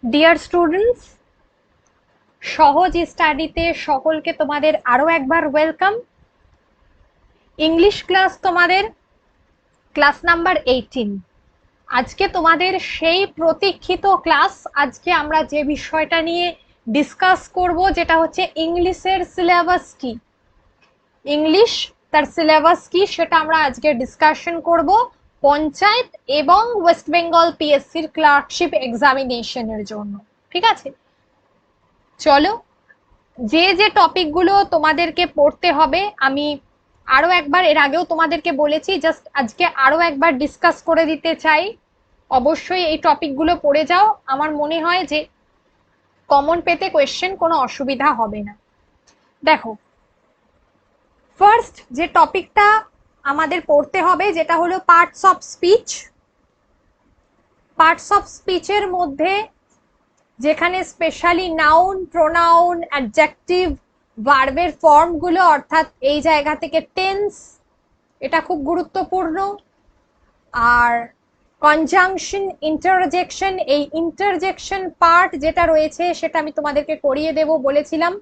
Dear students, সহজ স্টাডিতে সকলকে তোমাদের আরো একবার ওয়েলকাম। ইংলিশ ক্লাস তোমাদের ক্লাস নাম্বার 18। আজকে তোমাদের সেই প্রতীক্ষিত ক্লাস। আজকে আমরা যে বিষয়টা নিয়ে ডিসকাস করব যেটা হচ্ছে ইংলিশের সিলেবাস কি, ইংলিশ তার সিলেবাস কি সেটা আমরা আজকে ডিসকাশন করব পঞ্চায়েত এবং ওয়েস্ট বেঙ্গল পিএসসির ক্লার্কশিপ এক্সামিনেশনের জন্য। ঠিক আছে, চলো যে যে টপিকগুলো তোমাদেরকে পড়তে হবে আমি আরো একবার, এর আগেও তোমাদেরকে বলেছি, জাস্ট আজকে আরো একবার ডিসকাস করে দিতে চাই। অবশ্যই এই টপিকগুলো পড়ে যাও, আমার মনে হয় যে কমন পেতে কোয়েশ্চেন কোনো অসুবিধা হবে না। দেখো, ফার্স্ট যে টপিকটা আমাদের পড়তে হবে যেটা হলো parts of speech. Parts of স্পিচের মধ্যে যেখানে স্পেশালি নাউন, প্রোনাউন, অ্যাডজেক্টিভ, ভার্বের ফর্মগুলো, অর্থাৎ এই জায়গা থেকে টেন্স, এটা খুব গুরুত্বপূর্ণ। আর কনজাংশন, ইন্টারজেকশন, এই ইন্টারজেকশন পার্ট যেটা রয়েছে সেটা আমি তোমাদেরকে করিয়ে দেব বলেছিলাম।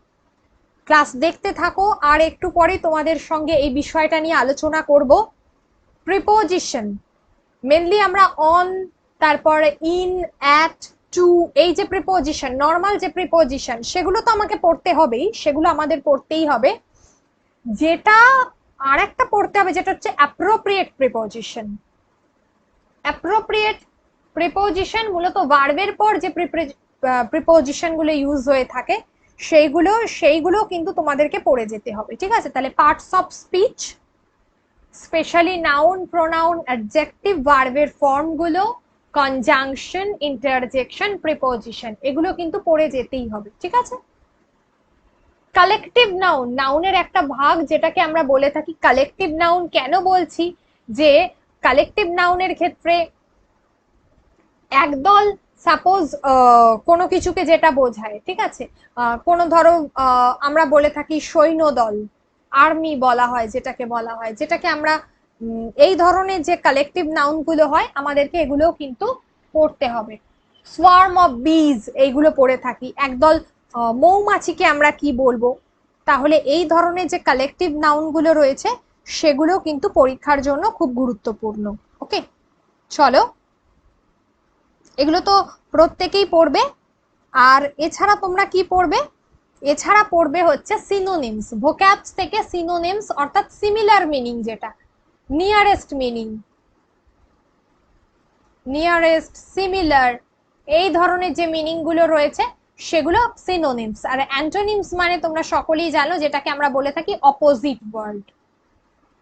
ক্লাস দেখতে থাকো, আর একটু পরে তোমাদের সঙ্গে এই বিষয়টা নিয়ে আলোচনা করব। প্রিপোজিশন মেনলি আমরা অন, তারপরে ইন, অ্যাট, টু, এই যে প্রিপোজিশন, নর্মাল যে প্রিপোজিশন, সেগুলো তো আমাকে পড়তে হবেই, সেগুলো আমাদের পড়তেই হবে। যেটা আর একটা পড়তে হবে যেটা হচ্ছে অ্যাপ্রোপ্রিয়েট প্রিপোজিশন। অ্যাপ্রোপ্রিয়েট প্রিপোজিশন মূলত ভার্বের পর যে প্রিপোজিশন গুলো ইউজ হয়ে থাকে সেইগুলো কিন্তু তোমাদেরকে পড়ে যেতে হবে। ঠিক আছে, তাহলে parts of speech, specially noun, pronoun, adjective, ভার্বের ফর্মগুলো, কনজাংশন, ইন্টারজেকশন, প্রিপোজিশন, এগুলো কিন্তু পড়ে যেতেই হবে। ঠিক আছে, কালেকটিভ নাউন, নাউনের একটা ভাগ যেটাকে আমরা বলে থাকি কালেকটিভ নাউন। কেন বলছি যে কালেকটিভ নাউনের ক্ষেত্রে একদল, সাপোজ কোনো কিছুকে যেটা বোঝায়, ঠিক আছে, কোনো ধরো আমরা বলে থাকি সৈন্যদল, আর্মি বলা হয়, যেটাকে আমরা এই ধরনের যে কালেকটিভ নাউন গুলো হয় আমাদেরকে এগুলোও কিন্তু পড়তে হবে। সোয়ার্ম অফ বিজ, এইগুলো পড়ে থাকি। একদল মৌমাছিকে আমরা কি বলবো? তাহলে এই ধরনের যে কালেকটিভ নাউন গুলো রয়েছে সেগুলো কিন্তু পরীক্ষার জন্য খুব গুরুত্বপূর্ণ। ওকে, চলো, এগুলো তো প্রত্যেকেই পড়বে। আর এছাড়া তোমরা কি পড়বে? এছাড়া পড়বে হচ্ছে সিনোনিমস, ভোক্যাবস থেকে সিনোনিমস, অর্থাৎ সিমিলার মিনিং, যেটা নিয়ারেস্ট মিনিং, নিয়ারেস্ট, সিমিলার, এই ধরনের যে মিনিং গুলো রয়েছে সেগুলো সিনোনিমস। আর অ্যান্টোনিমস মানে তোমরা সকলেই জানো, যেটাকে আমরা বলে থাকি অপোজিট ওয়ার্ড,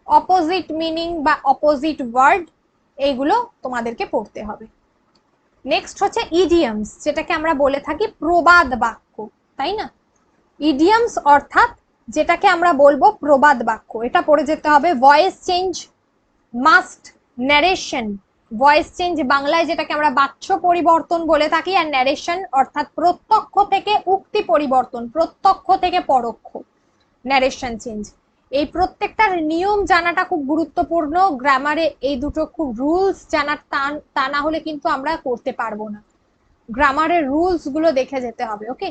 অপোজিট মিনিং বা অপোজিট ওয়ার্ড, এইগুলো তোমাদেরকে পড়তে হবে। নেক্সট হচ্ছে ইডিয়ামস, যেটাকে আমরা বলে থাকি প্রবাদ বাক্য, তাই না? ইডিয়ামস অর্থাৎ যেটাকে আমরা বলবো প্রবাদ বাক্য, এটা পড়ে যেতে হবে। Voice change, must, narration, voice change বাংলায় যেটাকে আমরা বাচ্য পরিবর্তন বলে থাকি, আর ন্যারেশন অর্থাৎ প্রত্যক্ষ থেকে উক্তি পরিবর্তন, প্রত্যক্ষ থেকে পরোক্ষ, ন্যারেশন চেঞ্জ। এই প্রত্যেকটার নিয়ম জানাটা খুব গুরুত্বপূর্ণ। গ্রামারে এই দুটো খুব রুলস জানা, তা না হলে কিন্তু আমরা করতে পারবো না। গ্রামারের রুলস গুলো দেখে যেতে হবে। ওকে,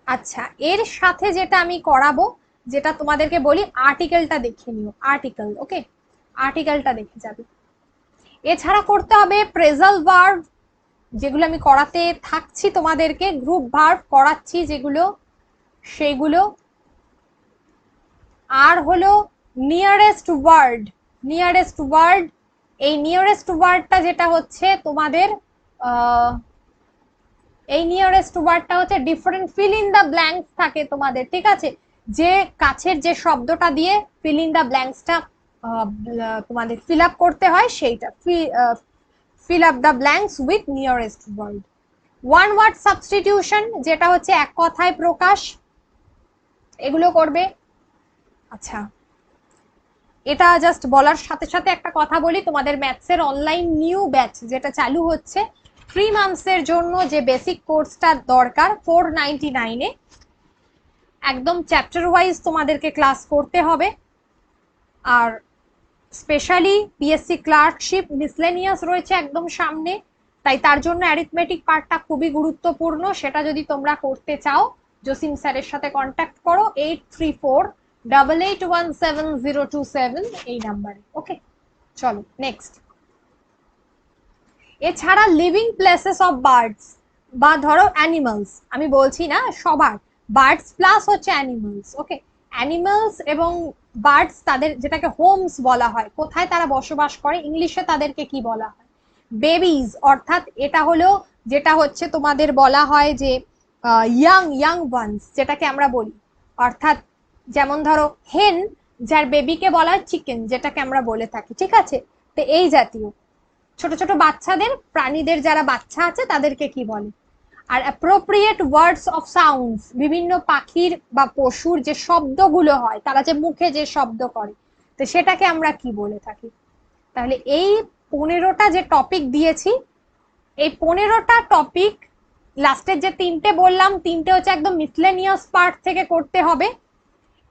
আচ্ছা, এর সাথে যেটা আমি করাবো, যেটা তোমাদেরকে বলি, আর্টিকেলটা দেখে নিও। আর্টিকেল, ওকে, আর্টিকেলটা দেখে যাবে। এছাড়া করতে হবে প্রেজাল ভার্ব, যেগুলো আমি করাতে থাকছি তোমাদেরকে, গ্রুপ ভার্ব করাচ্ছি যেগুলো, সেগুলো। আর হলো নিয়ারেস্ট ওয়ার্ড, নিয়ারেস্ট ওয়ার্ড, এই নিয়ারেস্ট ওয়ার্ডটা যেটা হচ্ছে তোমাদের এই নিয়ারেস্ট ওয়ার্ডটা হচ্ছে different, fill in the blanks থাকে তোমাদের, ঠিক আছে, যে কাছের যে শব্দটা দিয়ে ফিল ইন দ্য ব্ল্যাঙ্কসটা তোমাদের ফিল আপ করতে হয়, সেইটা fill up the blanks with nearest word. One word substitution, যেটা হচ্ছে এক কথায় প্রকাশ, এগুলো করবে। আচ্ছা, এটা জাস্ট বলার সাথে সাথে একটা কথা বলি, তোমাদের ম্যাথসের অনলাইন নিউ ব্যাচ যেটা চালু হচ্ছে 3 মান্থসের জন্য, যে বেসিক কোর্সটা দরকার 499-এ, একদম চ্যাপ্টার ওয়াইজ তোমাদেরকে ক্লাস করতে হবে। আর স্পেশালি পিএসসি ক্লার্কশিপ মিসলেনিয়াস রয়েছে একদম সামনে, তাই তার জন্য অ্যারিথমেটিক পার্টটা খুবই গুরুত্বপূর্ণ। সেটা যদি তোমরা করতে চাও জসিম স্যারের সাথে কন্ট্যাক্ট করো 8348817027 এই নাম্বারে। ওকে, চলো নেক্সট। এছাড়া লিভিং প্লেসেস অফ বার্ডস বা ধরো অ্যানিমালস, আমি বলছি না সবার, বার্ডস প্লাস হচ্ছে অ্যানিমালস। ওকে, অ্যানিমালস এবং বার্ডস তাদের যেটাকে হোমস বলা হয়, কোথায় তারা বসবাস করে, ইংলিশে তাদেরকে কি বলা হয়? বেবিজ, অর্থাৎ এটা হলো যেটা হচ্ছে তোমাদের বলা হয় যে ইয়াং ইয়াং ওয়ান্স যেটাকে আমরা বলি, অর্থাৎ যেমন ধরো হেন, যার বেবিকে বলা হয় চিকেন যেটাকে আমরা বলে থাকি, ঠিক আছে? তো এই জাতীয় ছোট ছোট বাচ্চাদের, প্রাণীদের যারা বাচ্চা আছে তাদেরকে কি বলে? আর অ্যাপ্রোপ্রিয়েট ওয়ার্ডস অফ সাউন্ডস, বিভিন্ন পাখির বা পশুর যে শব্দগুলো হয়, তারা যে মুখে যে শব্দ করে, তো সেটাকে আমরা কি বলে থাকি? তাহলে এই 15টা যে টপিক দিয়েছি, এই 15টা টপিক লাস্টের যে 3টে বললাম, 3টে হচ্ছে একদম মিসলেনিয়াস পার্ট থেকে করতে হবে।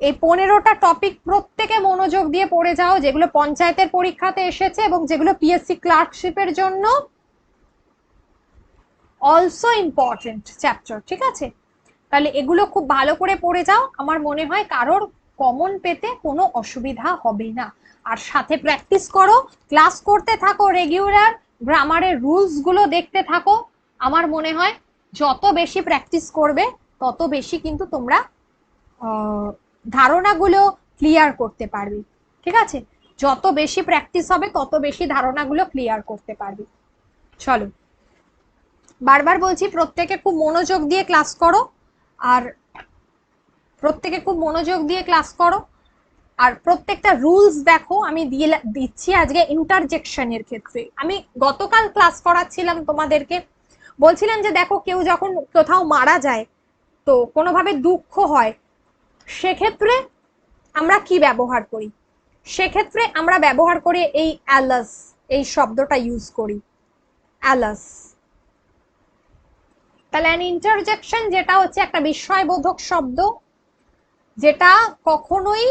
এই 15টা টপিক প্রত্যেকে মনোযোগ দিয়ে পড়ে যাও, যেগুলো পঞ্চায়েতের পরীক্ষাতে এসেছে এবং যেগুলো পিএসসি ক্লার্কশিপের জন্য অলসো ইম্পর্টেন্ট চ্যাপ্টার, ঠিক আছে? তাহলে এগুলো খুব ভালো করে পড়ে যাও, আমার মনে হয় কারোর কমন পেতে কোনো অসুবিধা হবে না। আর সাথে প্র্যাকটিস করো, ক্লাস করতে থাকো রেগুলার, গ্রামারের রুলস গুলো দেখতে থাকো। আমার মনে হয় যত বেশি প্র্যাকটিস করবে তত বেশি কিন্তু তোমরা ধারণাগুলো ক্লিয়ার করতে পারবে, ঠিক আছে? যত বেশি প্র্যাকটিস হবে তত বেশি ধারণাগুলো ক্লিয়ার করতে পারবে। চলো, বারবার বলছি প্রত্যেকে খুব মনোযোগ দিয়ে ক্লাস করো, আর প্রত্যেকে খুব মনোযোগ দিয়ে ক্লাস করো। আর প্রত্যেকটা রুলস দেখো, আমি দিয়ে দিচ্ছি আজকে ইন্টারজেকশনের ক্ষেত্রে। আমি গতকাল ক্লাস করাচ্ছিলাম তোমাদেরকে, বলছিলাম যে দেখো কেউ যখন কোথাও মারা যায়, তো কোনোভাবে দুঃখ হয়, সেক্ষেত্রে আমরা কি ব্যবহার করি? সেক্ষেত্রে আমরা ব্যবহার করি এই অ্যালাস, এই শব্দটা ইউজ করি, অ্যালাস। তাহলে অ্যান ইন্টারজেকশন যেটা হচ্ছে একটা বিস্ময়বোধক শব্দ, যেটা কখনোই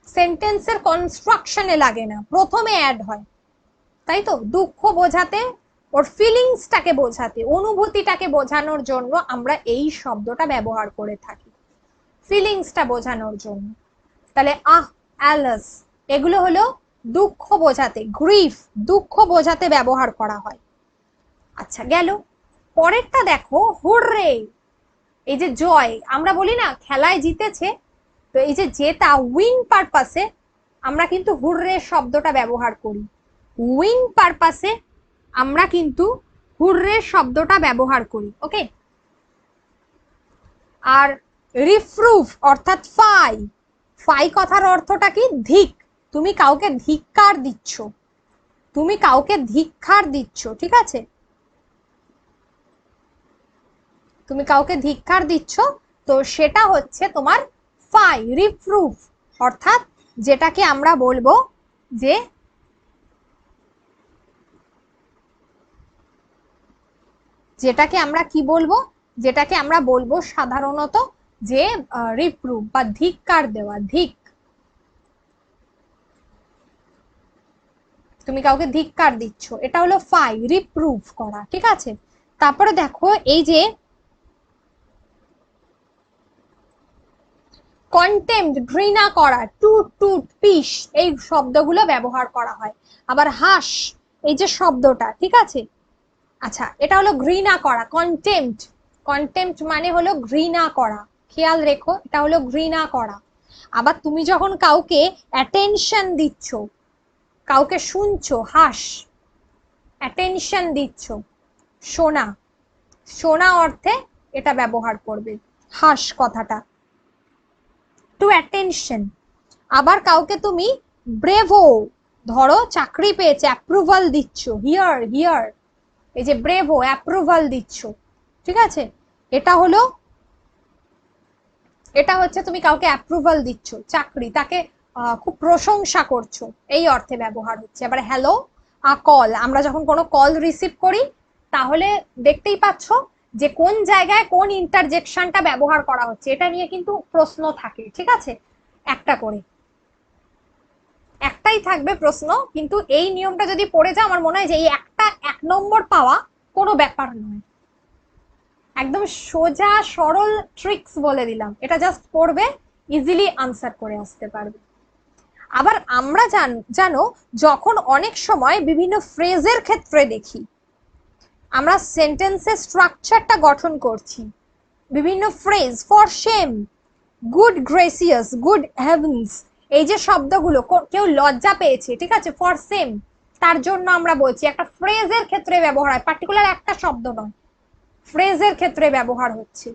সেন্টেন্সের কনস্ট্রাকশনে লাগে না, প্রথমে অ্যাড হয়, তাই তো? দুঃখ বোঝাতে, ওর ফিলিংসটাকে বোঝাতে, অনুভূতিটাকে বোঝানোর জন্য আমরা এই শব্দটা ব্যবহার করে থাকি, ফিলিংসটা বোঝানোর জন্য। তাহলে অ্যালাস এগুলো হলো দুঃখ বোঝাতে, গ্রিফ দুঃখ বোঝাতে ব্যবহার করা হয়। আচ্ছা, গেল। পরেরটা দেখো, হুররে, এই যে জয়, আমরা বলি না খেলায় জিতেছে, তো এই যে জেতা, উইন পারপাসে আমরা কিন্তু হুররে শব্দটা ব্যবহার করি, উইন পারপাসে আমরা কিন্তু হুররে শব্দটা ব্যবহার করি। ওকে, আর রিপ্রুভ অর্থাৎ ফাই, ফাই কথার অর্থটা কি? ধিক, তুমি কাউকে ধিক্কার দিচ্ছ, তুমি কাউকে ধিক্কার দিচ্ছ, ঠিক আছে? তুমি কাউকে ধিক্কার দিচ্ছ, তো সেটা হচ্ছে তোমার ফাই, রিপ্রুভ, অর্থাৎ যেটাকে আমরা বলবো যে যেটাকে আমরা কি বলবো, যেটাকে আমরা বলবো সাধারণত যে রিপ্রুভ বা ধিক্কার দেওয়া, ধিক, তুমি কাউকে ধিক্কার দিচ্ছ, এটা হলো ফাই, রিপ্রুভ করা, ঠিক আছে? তারপরে দেখো এই যে কন্টেম্পট, ঘৃণা করা, টুট টুট পিস, এই শব্দগুলো ব্যবহার করা হয়। আবার হাস, এই যে শব্দটা, ঠিক আছে? আচ্ছা, এটা হলো ঘৃণা করা, কন্টেম্পট, কন্টেম্পট মানে হলো ঘৃণা করা, খেয়াল রেখো, এটা হলো ঘৃণা করা। আবার তুমি যখন কাউকে অ্যাটেনশন দিচ্ছ, কাউকে শুনছো, হাস, অ্যাটেনশন দিচ্ছ, শোনা, শোনা অর্থে এটা ব্যবহার করবে, হাস কথাটা, টু অ্যাটেনশন। আবার কাউকে তুমি ব্রেভো, ধরো চাকরি পেয়েছে, অ্যাপ্রুভাল দিচ্ছ, হিয়ার হিয়ার, এই যে ব্রেভো, অ্যাপ্রুভাল দিচ্ছ, ঠিক আছে? এটা হলো, এটা হচ্ছে তুমি কাউকে অ্যাপ্রুভাল দিচ্ছ, চাকরি, তাকে খুব প্রশংসা করছো, এই অর্থে ব্যবহার হচ্ছে। আবার হ্যালো, কল, আমরা যখন কোনো কল রিসিভ করি, তাহলে দেখতেই পাচ্ছ যে কোন জায়গায় কোন ইন্টারজেকশনটা ব্যবহার করা হচ্ছে, এটা নিয়ে কিন্তু প্রশ্ন থাকে, ঠিক আছে? একটা করে, একটাই একটাই থাকবে প্রশ্ন, কিন্তু এই নিয়মটা যদি পড়ে যাও আমার মনে হয় যে এই একটা 1 নম্বর পাওয়া কোনো ব্যাপার নয়। একদম সোজা সরল ট্রিক্স বলে দিলাম, এটা জাস্ট পড়বে, ইজিলি আনসার করে আসতে পারবে। আবার আমরা জানো যখন অনেক সময় বিভিন্ন ফ্রেজের ক্ষেত্রে দেখি আমরা সেন্টেন্সের স্ট্রাকচারটা গঠন করছি, বিভিন্ন phrase, for shame, good gracious, good heavens, এই যে শব্দগুলো, কেউ লজ্জা পেয়েছে, ঠিক আছে, ফর সেম, তার জন্য আমরা বলছি, একটা ফ্রেজের ক্ষেত্রে ব্যবহার হয়, পার্টিকুলার একটা শব্দ নয়, ফ্রেজের ক্ষেত্রে ব্যবহার হচ্ছে।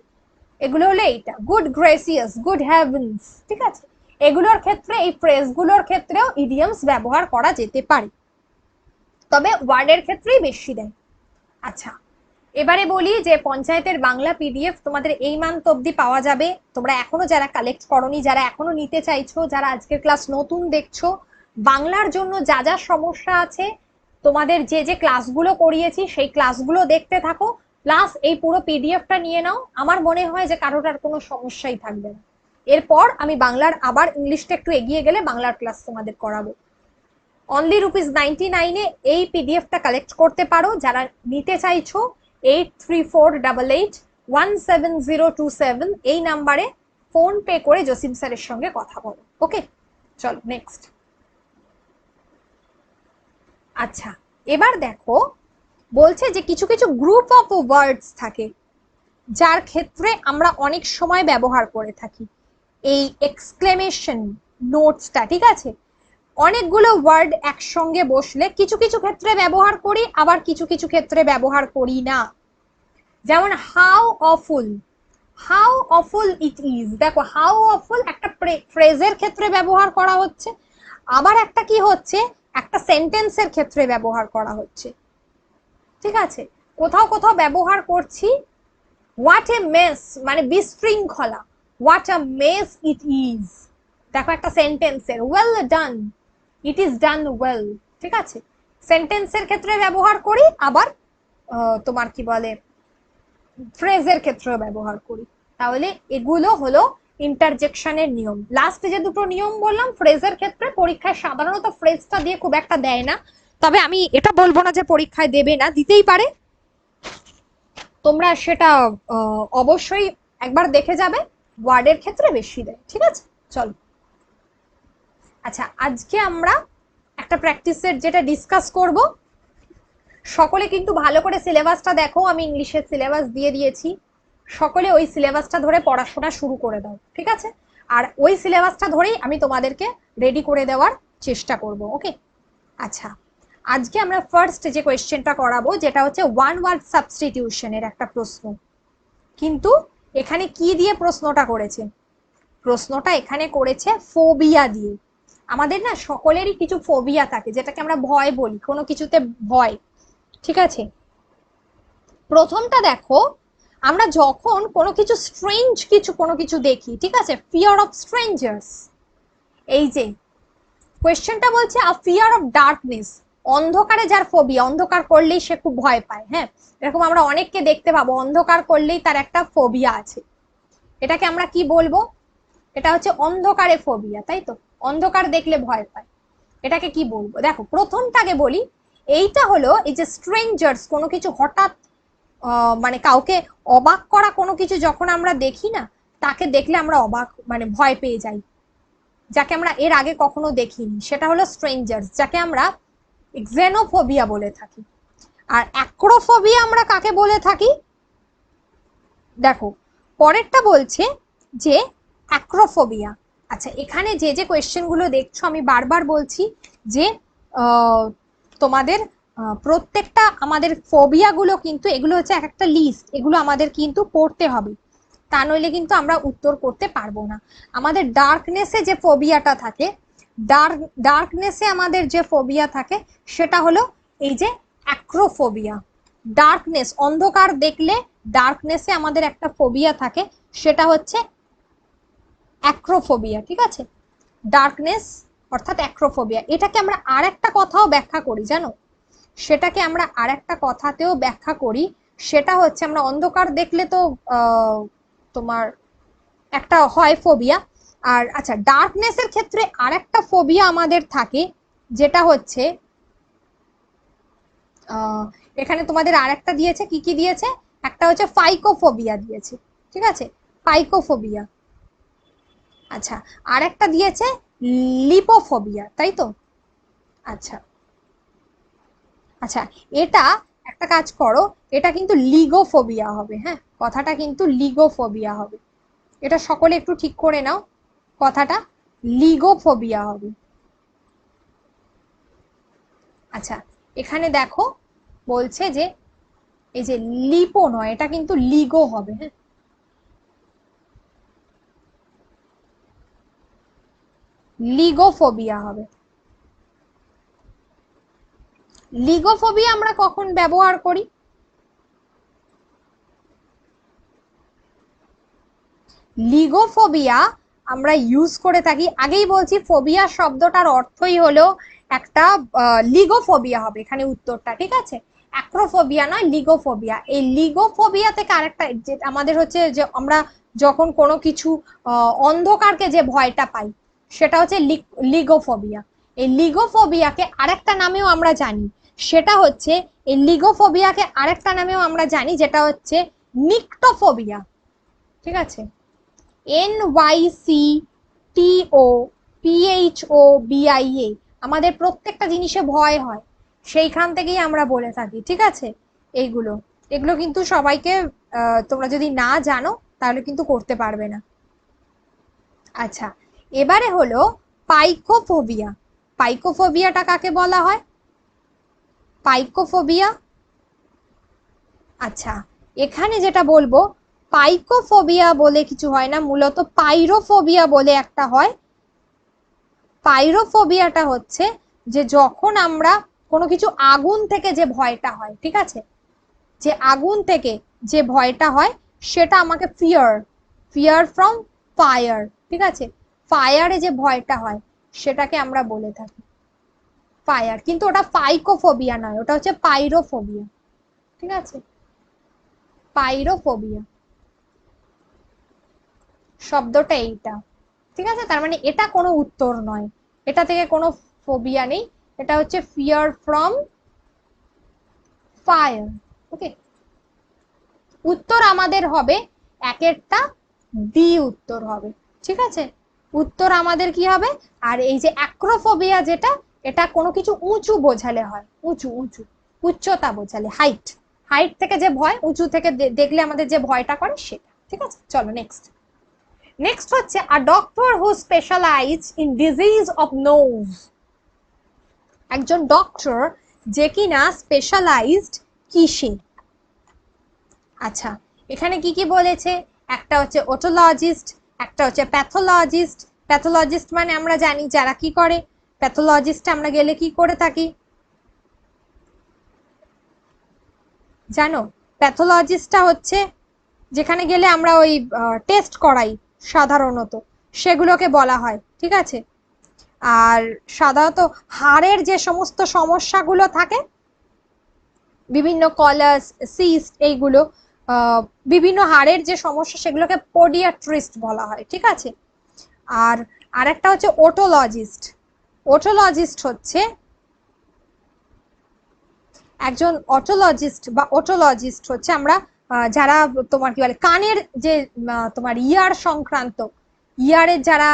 এগুলো হলো এইটা, গুড গ্রেসিয়াস, গুড হেভেন্স, ঠিক আছে, এগুলোর ক্ষেত্রে, এই ফ্রেজগুলোর ক্ষেত্রেও ইডিয়মস ব্যবহার করা যেতে পারে, তবে ওয়ার্ডের ক্ষেত্রেই বেশি দেয়। আচ্ছা, এবারে বলি যে পঞ্চায়েতের বাংলা পিডিএফ তোমাদের এই মান্থ অব্দি পাওয়া যাবে। তোমরা এখনো যারা কালেক্ট করোনি, যারা এখনো নিতে চাইছো, যারা আজকের ক্লাস নতুন দেখছো, বাংলার জন্য যা যা সমস্যা আছে, তোমাদের যে যে ক্লাসগুলো করিয়েছি সেই ক্লাসগুলো দেখতে থাকো, প্লাস এই পুরো পিডিএফটা নিয়ে নাও। আমার মনে হয় যে কারোর আর কোনো সমস্যাই থাকবে না। এরপর আমি বাংলার আবার ইংলিশটা একটু এগিয়ে গেলে বাংলার ক্লাস তোমাদের করাবো। অনলি ₹99 এই পিডিএফটা কালেক্ট করতে পারো যারা নিতে চাইছো। 8348817027 এই নাম্বারে ফোন পে করে জসিম স্যারের সঙ্গে কথা বলো। ওকে, চলো নেক্সট। আচ্ছা, এবার দেখো বলছে যে কিছু কিছু গ্রুপ অফ ওয়ার্ডস থাকে যার ক্ষেত্রে আমরা অনেক সময় ব্যবহার করে থাকি এই এক্সক্লেমেশন নোটসটা, ঠিক আছে, অনেকগুলো ওয়ার্ড একসঙ্গে বসলে কিছু কিছু ক্ষেত্রে ব্যবহার করি, আবার কিছু কিছু ক্ষেত্রে ব্যবহার করি না। যেমন how awful, how awful it is, দেখো হাউ অফুল একটা ফ্রেজের ক্ষেত্রে ব্যবহার করা হচ্ছে, আবার একটা কি হচ্ছে, একটা সেন্টেন্সের ক্ষেত্রে ব্যবহার করা হচ্ছে, ঠিক আছে। কোথাও কোথাও ব্যবহার করছি হোয়াট এ মেস, মানে বিশৃঙ্খলা, what a mace it is, দেখো একটা সেন্টেন্সের, well done, it is done well, ঠিক আছে, সেন্টেন্সের ক্ষেত্রে ব্যবহার করি, আবার তোমার কি বলে ফ্রেজের ক্ষেত্রেও ব্যবহার করি। তাহলে এগুলো হলো ইন্টারজেকশনের নিয়ম। লাস্টে যে দুটো নিয়ম বললাম ফ্রেজের ক্ষেত্রে, পরীক্ষায় সাধারণত ফ্রেজটা দিয়ে খুব একটা দেয় না, তবে আমি এটা বলবো না যে পরীক্ষায় দেবে না, দিতেই পারে, তোমরা সেটা অবশ্যই একবার দেখে যাবে, ওয়ার্ডের ক্ষেত্রে বেশি দেয়, ঠিক আছে। চলো, আচ্ছা আজকে আমরা একটা প্র্যাকটিসের যেটা ডিসকাস করব, সকলে কিন্তু ভালো করে সিলেবাসটা দেখো, আমি ইংলিশের সিলেবাস দিয়ে দিয়েছি, সকলে ওই সিলেবাসটা ধরে পড়াশোনা শুরু করে দাও, ঠিক আছে, আর ওই সিলেবাসটা ধরেই আমি তোমাদেরকে রেডি করে দেওয়ার চেষ্টা করব। ওকে, আচ্ছা আজকে আমরা ফার্স্ট যে কোয়েশ্চেনটা করাবো যেটা হচ্ছে ওয়ান ওয়ার্ড সাবস্টিটিউশনের একটা প্রশ্ন, কিন্তু এখানে কি দিয়ে প্রশ্নটা করেছে, প্রশ্নটা এখানে করেছে ফোবিয়া দিয়ে। আমাদের না সকলেরই কিছু ফোবিয়া থাকে, যেটাকে আমরা ভয় বলি, কোনো কিছুতে ভয়, ঠিক আছে। প্রথমটা দেখো, আমরা যখন কোনো কিছু স্ট্রেঞ্জ কোনো কিছু দেখি, ঠিক আছে, ফিয়ার অফ স্ট্রেঞ্জার্স, এই যে কোয়েশ্চেনটা বলছে আ ফিয়ার অফ ডার্কনেস, অন্ধকারে যার ফোবিয়া, অন্ধকার করলেই সে খুব ভয় পায়, হ্যাঁ, এরকম আমরা অনেককে দেখতে পাবো অন্ধকার করলেই তার একটা ফোবিয়া আছে, এটাকে আমরা কি বলবো, এটা হচ্ছে অন্ধকারে ফোবিয়া, তাই তো, অন্ধকার দেখলে ভয় পায়, এটাকে কি বলবো। দেখো প্রথমটাকে বলি, এইটা হলো এই যে স্ট্রেঞ্জার্স, কোনো কিছু হঠাৎ মানে কাউকে অবাক করা কোনো কিছু যখন আমরা দেখি না, তাকে দেখলে আমরা অবাক মানে ভয় পেয়ে যাই, যাকে আমরা এর আগে কখনো দেখিনি, সেটা হলো স্ট্রেঞ্জার্স, যাকে আমরা এক্সেনোফোবিয়া বলে থাকি। আর অ্যাক্রোফোবিয়া আমরা কাকে বলে থাকি, দেখো পরেরটা বলছে যে অ্যাক্রোফোবিয়া। আচ্ছা, এখানে যে যে কোয়েশ্চেন গুলো দেখছো আমি বারবার বলছি যে তোমাদের প্রত্যেকটা আমাদের ফোবিয়া গুলো কিন্তু এগুলো হচ্ছে এক একটা লিস্ট, এগুলো আমাদের কিন্তু পড়তে হবে, তা নইলে কিন্তু আমরা উত্তর করতে পারবো না। আমাদের ডার্কনেসে যে ফোবিয়াটা থাকে, ডার্কনেসে আমাদের যে ফোবিয়া থাকে সেটা হলো এই যে অ্যাক্রোফোবিয়া। ডার্কনেস, অন্ধকার দেখলে ডার্কনেসে আমাদের একটা ফোবিয়া থাকে, সেটা হচ্ছে অ্যাক্রোফোবিয়া, ঠিক আছে, ডার্কনেস অর্থাৎ অ্যাক্রোফোবিয়া। এটাকে আমরা আর একটা কথাও ব্যাখ্যা করি জানো, সেটাকে আমরা আর একটা কথাতেও ব্যাখ্যা করি, সেটা হচ্ছে আমরা অন্ধকার দেখলে তো তোমার একটা হয় ফোবিয়া, আর আচ্ছা ডার্কনেসের ক্ষেত্রে আর একটা ফোবিয়া আমাদের থাকে, যেটা হচ্ছে এখানে তোমাদের আরেকটা দিয়েছে, কি কি দিয়েছে, একটা হচ্ছে ফাইকোফোবিয়া দিয়েছে, ঠিক আছে, ফাইকোফোবিয়া। আচ্ছা, আর একটা দিয়েছে লিপোফোবিয়া, তাই তো? আচ্ছা আচ্ছা, এটা একটা কাজ করো, এটা কিন্তু লিগোফোবিয়া হবে, হ্যাঁ, কথাটা কিন্তু লিগোফোবিয়া হবে, এটা সকলে একটু ঠিক করে নাও, কথাটা লিগোফোবিয়া হবে। আচ্ছা, এখানে দেখো বলছে যে এই যে লিপো নয়, এটা কিন্তু লিগো হবে, হ্যাঁ, লিগোফোবিয়া হবে। লিগোফোবিয়া আমরা কখন ব্যবহার করি? লিগোফোবিয়া আমরা ইউজ করে থাকি, আগেই বলছি ফোবিয়া শব্দটার অর্থই হলো একটা, লিগোফোবিয়া হবে এখানে উত্তরটা, ঠিক আছে, অ্যাক্রোফোবিয়া নয়, লিগোফোবিয়া। এই লিগোফোবিয়া থেকে আরেকটা যে আমাদের হচ্ছে যে আমরা যখন কোনো কিছু অন্ধকারকে যে ভয়টা পাই, সেটা হচ্ছে লিগোফোবিয়া। এই লিগোফোবিয়াকে আরেকটা নামেও আমরা জানি, সেটা হচ্ছে, এই লিগোফোবিয়াকে আরেকটা নামেও আমরা জানি, যেটা হচ্ছে নিকটোফোবিয়া, ঠিক আছে, NYCTOPHOBIA। আমাদের প্রত্যেকটা জিনিসে ভয় হয়, সেইখান থেকেই আমরা বলে থাকি, ঠিক আছে, এইগুলো, এগুলো কিন্তু সবাইকে, তোমরা যদি না জানো তাহলে কিন্তু করতে পারবে না। আচ্ছা, এবারে হলো পাইকোফোবিয়া। পাইকোফোবিয়াটা কাকে বলা হয়? পাইকোফোবিয়া, আচ্ছা, এখানে যেটা বলবো, পাইকোফোবিয়া বলে কিছু হয় না, মূলত পাইরোফোবিয়া বলে একটা হয়। পাইরোফোবিয়াটা হচ্ছে যে যখন আমরা কোনো কিছু আগুন থেকে যে ভয়টা হয়, ঠিক আছে, যে আগুন থেকে যে ভয়টা হয়, সেটা আমাকে ফিয়ার, ফিয়ার ফ্রম ফায়ার, ঠিক আছে, ফায়ারে যে ভয়টা হয় সেটাকে আমরা বলে থাকি ফায়ার, কিন্তু ওটা পাইকোফোবিয়া নয়, ওটা হচ্ছে পাইরোফোবিয়া, ঠিক আছে, পাইরোফোবিয়া শব্দটা এইটা, ঠিক আছে, তার মানে এটা কোনো উত্তর নয়, এটা থেকে কোনো ফোবিয়া নেই, এটা হচ্ছে ফিয়ার ফ্রম ফায়ার। ওকে, উত্তর আমাদের হবে একেরটা ডি উত্তর হবে, ঠিক আছে, উত্তর আমাদের কি হবে? আর এই যে অ্যাক্রোফোবিয়া যেটা, এটা কোনো কিছু উঁচু বোঝালে হয়, উঁচু উঁচু, উচ্চতা বোঝালে, হাইট, হাইট থেকে যে ভয়, উঁচু থেকে দেখলে আমাদের যে ভয়টা করে সেটা, ঠিক আছে। চলো নেক্সট। নেক্সট হচ্ছে a doctor who specialize in disease of nose. একজন ডক্টর যে কিনা স্পেশালাইজড কিসে? আচ্ছা, এখানে কি কি বলেছে, একটা হচ্ছে ওটোলজিস্ট, একটা হচ্ছে প্যাথোলজিস্ট। প্যাথোলজিস্ট মানে আমরা জানি যারা কি করে, প্যাথোলজিস্ট আমরা গেলে কি করে থাকি জানো? প্যাথোলজিস্টটা হচ্ছে যেখানে গেলে আমরা ওই টেস্ট করাই সাধারণত, সেগুলোকে বলা হয়, ঠিক আছে। আর সাধারণত হাড়ের যে সমস্ত সমস্যাগুলো থাকে, বিভিন্ন কলাস, সিস্ট, এইগুলো, বিভিন্ন হাড়ের যে সমস্যা, সেগুলোকে পোডিয়াট্রিস্ট বলা হয়, ঠিক আছে। আর আরেকটা হচ্ছে ওটোলজিস্ট। ওটোলজিস্ট হচ্ছে একজন, অটোলজিস্ট বা ওটোলজিস্ট হচ্ছে আমরা যারা তোমার কি বলে কানের যে তোমার ইয়ার সংক্রান্ত, ইয়ারের যারা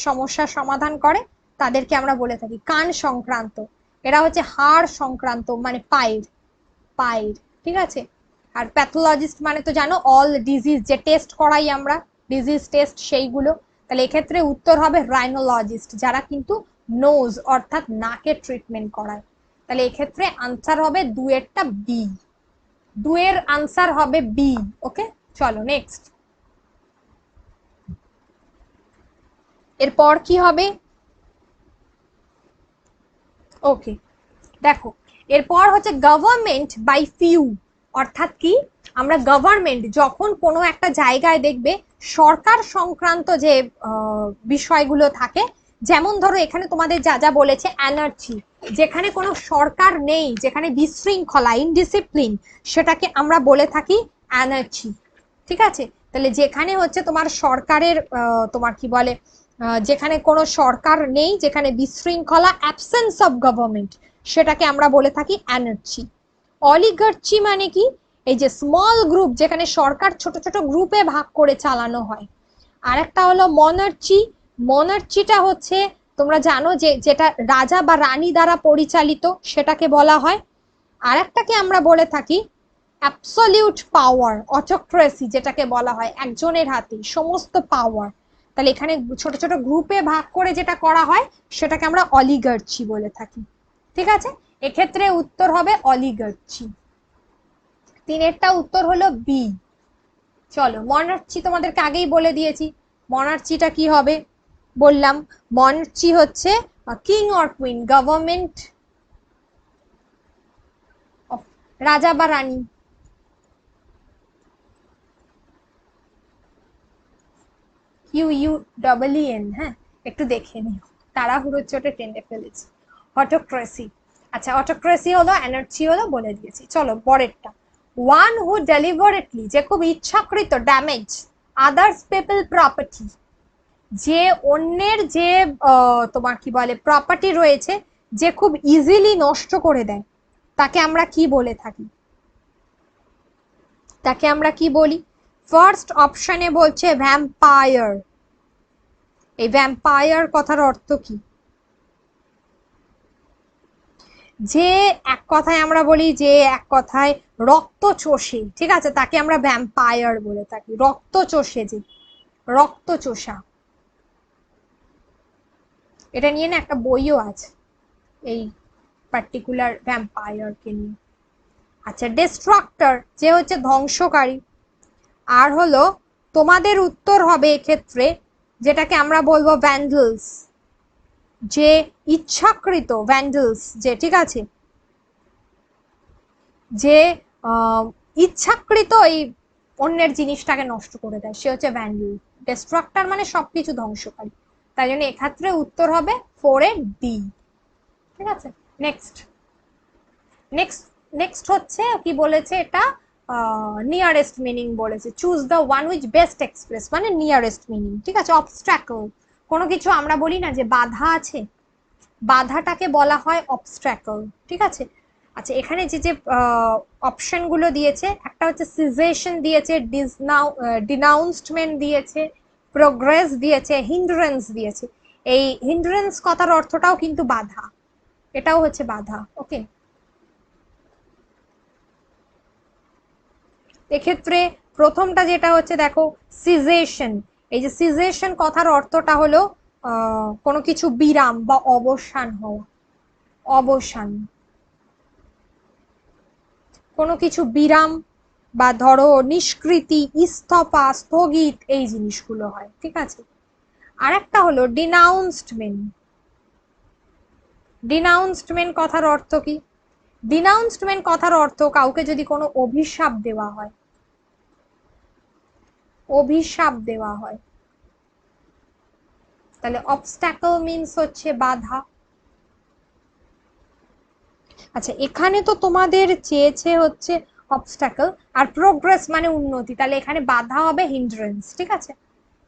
সমস্যার সমাধান করে, তাদেরকে আমরা বলে থাকি কান সংক্রান্ত। এরা হচ্ছে হাড় সংক্রান্ত, মানে পায়ের, পায়ের, ঠিক আছে। আর প্যাথোলজিস্ট মানে তো জানো, অল ডিজিজ যে টেস্ট করাই আমরা, ডিজিজ টেস্ট সেইগুলো। তাহলে এক্ষেত্রে উত্তর হবে রাইনোলজিস্ট, যারা কিন্তু নোজ অর্থাৎ নাকের ট্রিটমেন্ট করায়। তাহলে এক্ষেত্রে আনসার হবে দুয়েরটা বি, দুয়ের আনসার হবে বি। ওকে, চলো নেক্সট। এরপর কি হবে? ওকে, দেখো, এরপর হচ্ছে গভর্নমেন্ট বাই ফিউ। অর্থাৎ কি, আমরা গভর্নমেন্ট যখন কোনো একটা জায়গায় দেখবে সরকার সংক্রান্ত যে বিষয়গুলো থাকে, যেমন ধরো এখানে তোমাদের যা যা বলেছে অ্যানার্জি, যেখানে কোনো সরকার নেই, যেখানে বিশৃঙ্খলা, ইনডিসিপ্লিন, সেটাকে আমরা বলে থাকি অ্যানার্জি, ঠিক আছে। তাহলে যেখানে হচ্ছে তোমার সরকারের তোমার কি বলে যেখানে কোনো সরকার নেই, যেখানে বিশৃঙ্খলা, অ্যাবসেন্স অফ গভর্নমেন্ট, সেটাকে আমরা বলে থাকি অ্যানার্চি। অলিগার্চি মানে কি? এই যে স্মল গ্রুপ, যেখানে সরকার ছোট ছোট গ্রুপে ভাগ করে চালানো হয়। আরেকটা হলো মনার্চি। মনার্চিটা হচ্ছে, তোমরা জানো যে যেটা রাজা বা রানী দ্বারা পরিচালিত, সেটাকে বলা হয়। আরেকটাকে আমরা বলে থাকি অ্যাবসলিউট পাওয়ার, অটোক্রেসি, যেটাকে বলা হয় একজনের হাতে সমস্ত পাওয়ার। তাহলে এখানে ছোট ছোট গ্রুপে ভাগ করে যেটা করা হয় সেটাকে আমরা অলিগার্চি বলে থাকি। ঠিক আছে, এক্ষেত্রে উত্তর হবে অলিগার্চি। তিনেরটা উত্তর হলো বি। চলো, মনার্চি তোমাদেরকে আগেই বলে দিয়েছি। মনার্চিটা কি হবে বললাম, মনার্চি হচ্ছে king or queen, government of রাজা বা রানী। QUEEN, হ্যাঁ, একটু দেখে নিও, তাড়াহুড়োর চোটে টেনে ফেলেছি। অটোক্রেসি। আচ্ছা, অটোক্রেসি হলো, অ্যানার্চি হলো, বলে দিয়েছি। চলো পরেরটা। ওয়ান হু ডেলিভারেটলি, যে খুব ইচ্ছাকৃত, ড্যামেজ আদার্স পিপল প্রপার্টি, যে অন্যের যে তোমার কি বলে প্রপার্টি রয়েছে, যে খুব ইজিলি নষ্ট করে দেয়, তাকে আমরা কি বলে থাকি? তাকে আমরা কি বলি? ফার্স্ট অপশনে বলছে ভ্যাম্পায়ার। এই ভ্যাম্পায়ার কথার অর্থ কি? যে এক কথায় আমরা বলি যে এক কথায় রক্ত চোষে, ঠিক আছে, তাকে আমরা ভ্যাম্পায়ার বলে থাকি। রক্ত চোষে, যে রক্ত চোষা। এটা নিয়ে না একটা বইও আছে, এই পার্টিকুলার ভ্যাম্পায়ারকে নিয়ে। আচ্ছা, ডিস্ট্রাক্টর, যে হচ্ছে ধ্বংসকারী। আর হলো তোমাদের উত্তর হবে এক্ষেত্রে, যেটাকে আমরা বলবো ভ্যান্ডেলস, যে ইচ্ছাকৃত, ভ্যান্ডেলস, যে ঠিক আছে, যে ইচ্ছাকৃত এই অন্যের জিনিসটাকে নষ্ট করে দেয়, সে হচ্ছে ভ্যান্ডেল। ডিস্ট্রাক্টর মানে সবকিছু ধ্বংসকারী। তাই জন্য এক্ষেত্রে উত্তর হবে 4 এর ডি। ঠিক আছে, নেক্সট। নেক্সট নেক্সট হচ্ছে কি বলেছে এটা, নিয়ারেস্ট মিনিং বলেছে। Choose the one which best express, মানে নিয়ারেস্ট মিনিং। ঠিক আছে, অবস্ট্রাকল, কোনো কিছু আমরা বলি না যে বাধা আছে, বাধাটাকে বলা হয় অবস্ট্রাকল। ঠিক আছে। আচ্ছা, এখানে যে যে অপশন গুলো দিয়েছে, একটা হচ্ছে সিজেশন দিয়েছে, ডিনাউন্সমেন্ট দিয়েছে, প্রোগ্রেস দিয়েছে, হিন্ড্রেন্স দিয়েছে। এই হিন্ড্রেন্স কথার অর্থটাও কিন্তু বাধা, এটাও হচ্ছে বাধা। ওকে, এক্ষেত্রে প্রথমটা যেটা হচ্ছে দেখো, সিজেশন। এই যে সিজেশন কথার অর্থটা হলো কোনো কিছু বিরাম বা অবসান হওয়া, অবসান, কোনো কিছু বিরাম, বা ধরো নিষ্কৃতি, ইস্তফা, স্থগিত, এই জিনিসগুলো হয়। ঠিক আছে। আর একটা হলো ডিনাউন্সমেন্ট। ডিনাউন্সমেন্ট কথার অর্থ কি? ডিনাউন্সমেন্ট কথার অর্থ কাউকে যদি কোনো অভিশাপ দেওয়া হয়, অভিশাপ দেওয়া হয়। তাহলে অবস্ট্যাকল মিন্স হচ্ছে বাধা। আচ্ছা, এখানে তো তোমাদের চেয়েছে হচ্ছে অবস্ট্যাকল, আর প্রোগ্রেস মানে উন্নতি, তাহলে এখানে বাধা হবে হিন্ড্রেন্স। ঠিক আছে,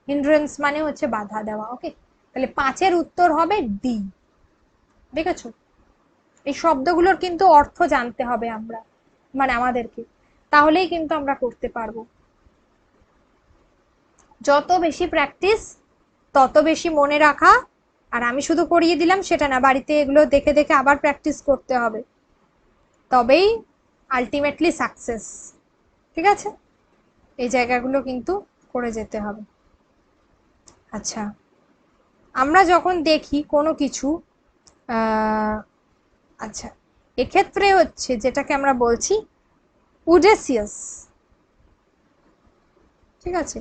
হিন্ড্রেন্স মানে হচ্ছে বাধা দেওয়া। ওকে, তাহলে 5 এর উত্তর হবে ডি। দেখেছো, এই শব্দগুলোর কিন্তু অর্থ জানতে হবে আমরা, মানে আমাদেরকে, তাহলেই কিন্তু আমরা করতে পারবো। যত বেশি প্র্যাকটিস তত বেশি মনে রাখা। আর আমি শুধু করিয়ে দিলাম সেটা না, বাড়িতে এগুলো দেখে দেখে আবার প্র্যাকটিস করতে হবে, তবেই আলটিমেটলি সাকসেস। ঠিক আছে, এই জায়গাগুলো কিন্তু করে যেতে হবে। আচ্ছা, আমরা যখন দেখি কোনো কিছু, আচ্ছা, এক্ষেত্রে হচ্ছে যেটাকে আমরা বলছি উডেসিয়াস। ঠিক আছে,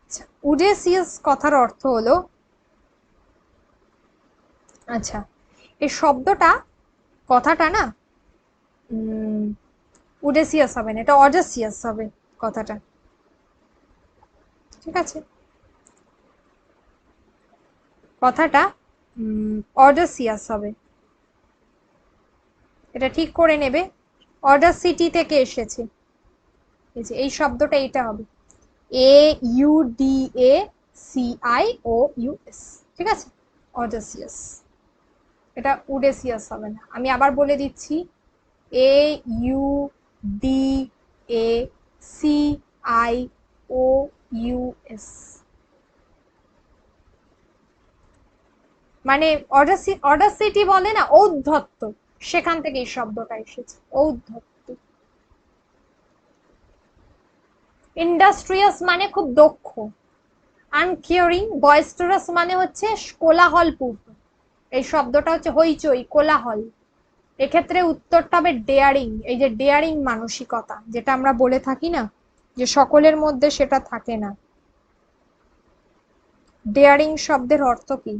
আচ্ছা, উডেসিয়াস কথার অর্থ হলো, আচ্ছা, এই শব্দটা, কথাটা না উডেসিয়াস হবে না, এটা অডেসিয়াস হবে কথাটা। ঠিক আছে, কথাটা অডেসিয়াস হবে, এটা ঠিক করে নেবে। অডাসিটি থেকে এসেছে, এই যে এই শব্দটা, এটা হবে AUDA CIOUS, ঠিক আছে? অডাসিয়াস, এটা উডেসিয়াস হবে না। আমি আবার বলে দিচ্ছি, AUDACIOUS, মানে অডাসিটি বলে না, ঔদ্ধত্য, সেখান থেকে এই শব্দটা এসেছে, ঔদ্ধত্য। ইন্ডাস্ট্রিয়াস মানে খুব দক্ষ। আনকেয়ারিং, বয়েস্টারাস মানে হচ্ছে কোলাহলপূর্ণ, এই শব্দটা হচ্ছে হইচই, কোলাহল। এক্ষেত্রে উত্তরটা হবে ডেয়ারিং, এই যে ডেয়ারিং মানসিকতা, যেটা আমরা বলে থাকি না যে সকলের মধ্যে সেটা থাকে না। ডেয়ারিং শব্দের অর্থ কি?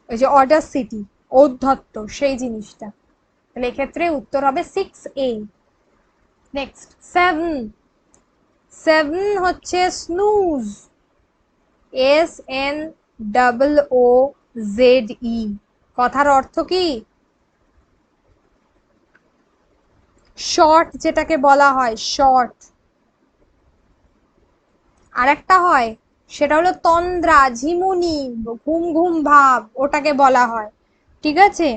ওই যে অডাসিটি, ঔদ্ধত্য, সেই জিনিসটা। তাহলে এক্ষেত্রে উত্তর হবে 6A। নেক্সট 7, 7 হচ্ছে স্নুজ, SNOOZE। কথার অর্থ কি? শর্ট, যেটাকে বলা হয় শর্ট। আরেকটা হয়, সেটা হলো তন্দ্রা, ঝিমুনি, ঘুম ঘুম ভাব, ওটাকে বলা হয়, ঠিক আছে?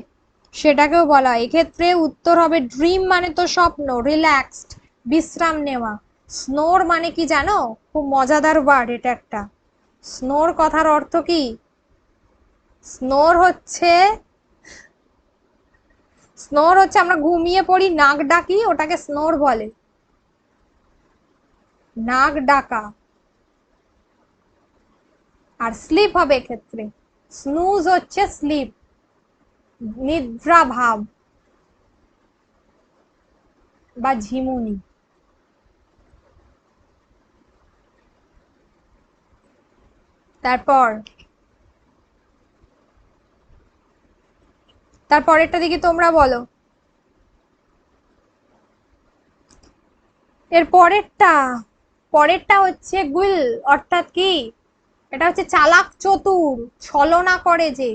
সেটাকেও বলা হয়। এক্ষেত্রে উত্তর হবে ড্রিম মানে তো স্বপ্ন, রিল্যাক্সড, বিশ্রাম নেওয়া। স্নোর মানে কি জানো? খুব মজাদার ওয়ার্ড এটা একটা। স্নোর কথার অর্থ কি? স্নোর হচ্ছে, স্নোর হচ্ছে আমরা ঘুমিয়ে পড়ি, নাক ডাকি, ওটাকে স্নোর বলে, নাক ডাকা। আর স্লিপ হবে এক্ষেত্রে, স্নুজ হচ্ছে স্লিপ, নিদ্রা ভাব বা ঝিমুনি। তারপর তারপরেরটা দেখি, তোমরা বলো। এর পরেরটা, পরেরটা হচ্ছে গুইল, অর্থাৎ কি? এটা হচ্ছে চালাক, চতুর, ছলনা করে যে।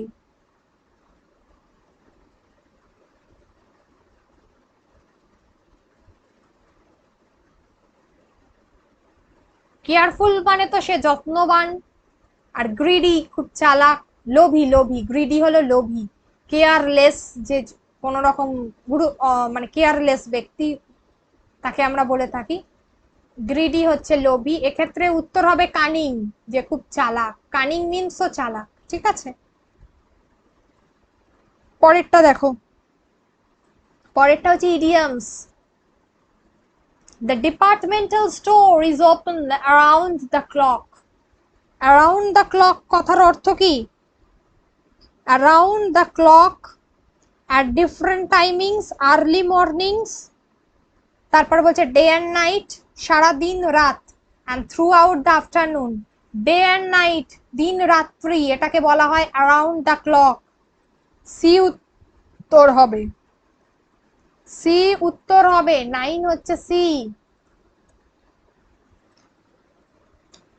কেয়ারফুল মানে তো সে যত্নবান। আর গ্রিডি খুব চালাক, লোভী, লোভী, গ্রিডি হলো লোভী। কেয়ারলেস, যে কোন রকম মানে কেয়ারলেস ব্যক্তি, তাকে আমরা বলে থাকি গ্রিডি, হচ্ছে লোভী। এক্ষেত্রে উত্তর হবে কানিং, যে খুব চালাক। কানিং মিনসও চালাক, ঠিক আছে? পরেরটা দেখো, পরেরটা হচ্ছে idioms. The departmental store is open around the clock. Around the clock কথার অর্থ কি? Around the clock, at different timings, early mornings, তারপর বলছে ডে অ্যান্ড নাইট, সারা দিন রাত, and through out the afternoon. Day and night, দিন রাত্রি, এটাকে বলা হয় অ্যারাউন্ড দ্য ক্লক। সি উত্তর হবে, সি উত্তর হবে, 9 হচ্ছে সি,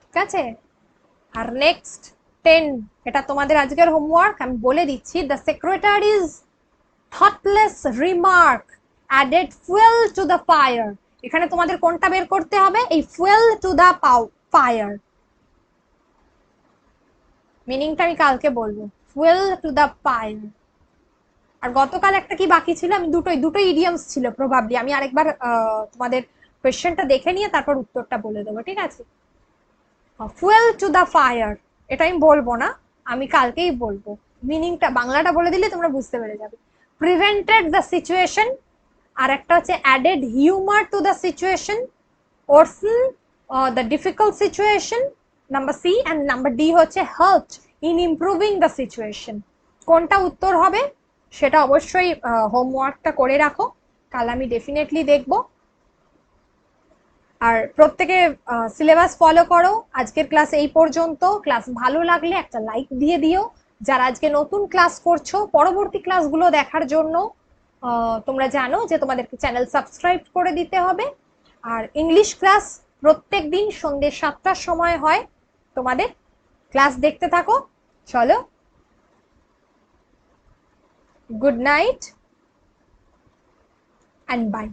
ঠিক আছে? আর নেক্সট 10, এটা তোমাদের আজকের হোমওয়ার্ক, আমি বলে দিচ্ছি। The secretaries thoughtless remark added fuel to the fire. এখানে তোমাদের কোনটা বের করতে হবে? এই ফুয়েল টু দ্য ফায়ার, মিনিংটা আমি কালকে বলবো, ফুয়েল টু দ্য ফায়ার। আর গতকাল একটা কি বাকি ছিল, আমি দুটোই ইডিয়ামস ছিল প্রবাবলি, আমি আরেকবার তোমাদের কোয়েশ্চেনটা দেখে নিয়ে তারপর উত্তরটা বলে দেবো, ঠিক আছে? ফুয়েল টু দ্য ফায়ার, এটা আমি বলবো না, আমি কালকেই বলবো। মিনিংটা বাংলাটা বলে দিলে তোমরা বুঝতে পেরে যাবে। প্রিভেন্টেড দ্য সিচুয়েশন, আর একটা হচ্ছে added humour to the situation, worsen the difficult situation, number C. And number D হচ্ছে helped in improving the situation. কোনটা উত্তর হবে সেটা অবশ্যই হোমওয়ার্কটা করে রাখো, কাল আমি ডেফিনেটলি দেখবো। আর প্রত্যেকে সিলেবাস ফলো করো। আজকের ক্লাস এই পর্যন্ত। ক্লাস ভালো লাগলে একটা লাইক দিয়ে দিও। যারা আজকে নতুন ক্লাস করছো, পরবর্তী ক্লাসগুলো দেখার জন্য তোমরা জানো যে তোমাদেরকে চ্যানেল সাবস্ক্রাইব করে দিতে হবে। আর ইংলিশ ক্লাস প্রত্যেক দিন সন্ধ্যে 7টার সময় হয় তোমাদের। ক্লাস দেখতে থাকো। চলো, গুড নাইট অ্যান্ড বাই।